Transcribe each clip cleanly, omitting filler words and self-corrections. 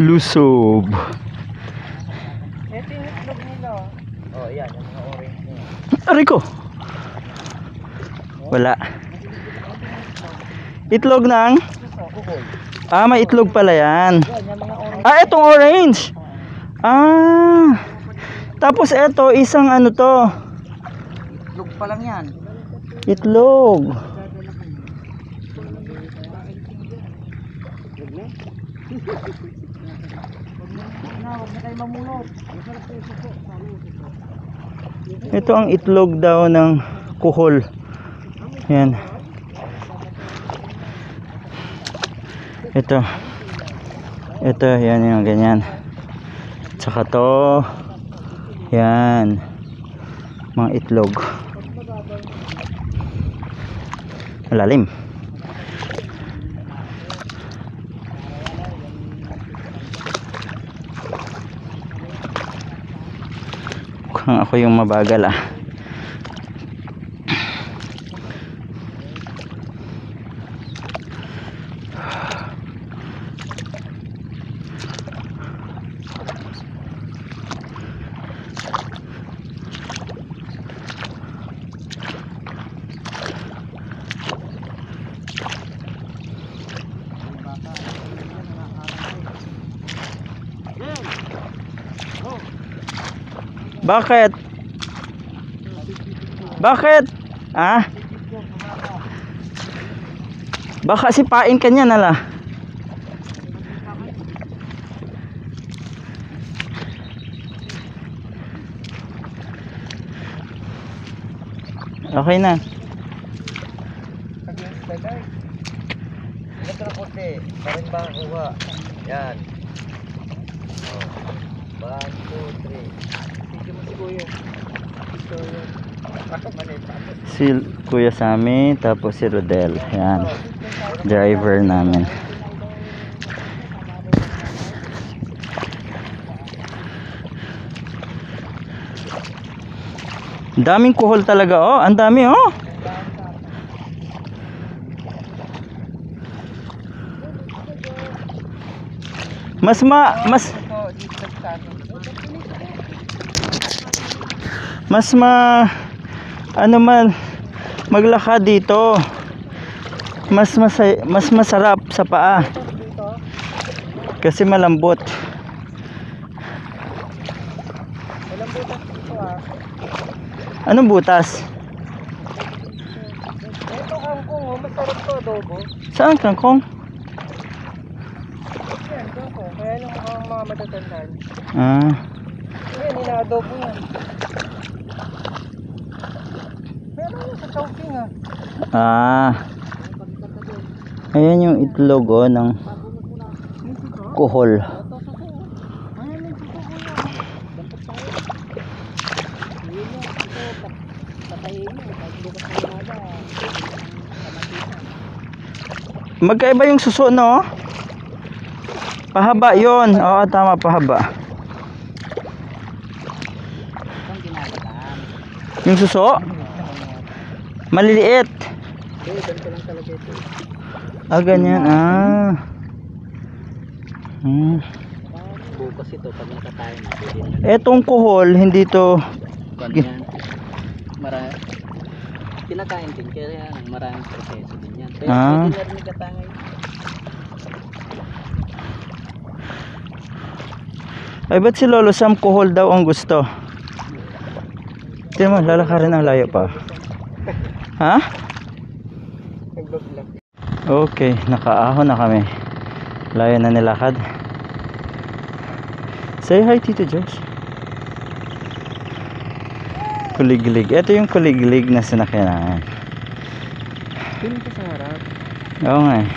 Lusob. Ito yung itlog nila. Oh, yan, yung mga orange niya. Aray ko. Wala. Itlog ng? Ah, may itlog pala yan. Ah, itong orange. Ah. Tapos ito, isang ano to. Itlog pa lang yan. Itlog. Huwag na kayo mamulot. Ito ang itlog daw ng kuhol. Yan. Ito. Ito, yan yung ganyan. Tsaka to. Yan. Mga itlog. Malalim. Kung ako yung mabagal ah. Bakit? Bakit? Ah? Baka sipain ka niya nala. Okay na. Against the light. Ito na puti. Parin ba kuha? Yan. Oh. 1, 2, 3. Sige mo si Kuya. Ito yun. Si Kuya Sammy, tapos si Rodel. Yan. Driver namin. Daming kuhol talaga oh. Ang dami oh. Mas ano man maglakad dito. Mas masarap sa paa. Kasi malambot. Anong butas? Ito kangkong oh, masarap to adobo. Saan kangkong? Yan, kangkong. Kaya lang ang mga matatandaan. Ah. Yan, ina-adobo yan. Pero yun sa chowking ah. Ah. Ayan yung itlog oh, ng kuhol. Magkaiba yung suso no? Pahaba yon. Oo, tama, pahaba. Yung suso? Maliliit. Ah, ganyan. Ah. Bukas ito pag nakatayo na. Etong kuhol, hindi to Ganyan. Kinakain din kaya maraming proseso din yan. Kaya pwede na rin igatangay. Ay, ba't si Lolo Sam kuhol daw ang gusto? Tingnan mo, lalakarin ang layo pa. Ha? Okay, nakaahon na kami. Layo na nilakad. Say hi, Tito Josh. Kuliglig. Ito yung kuliglig na sinakyan. Piling ka sa harap. Oo nga eh.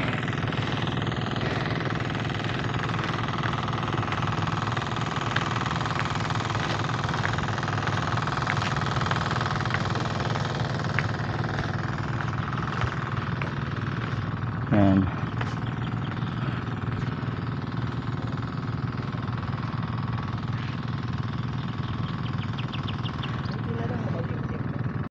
Ayan.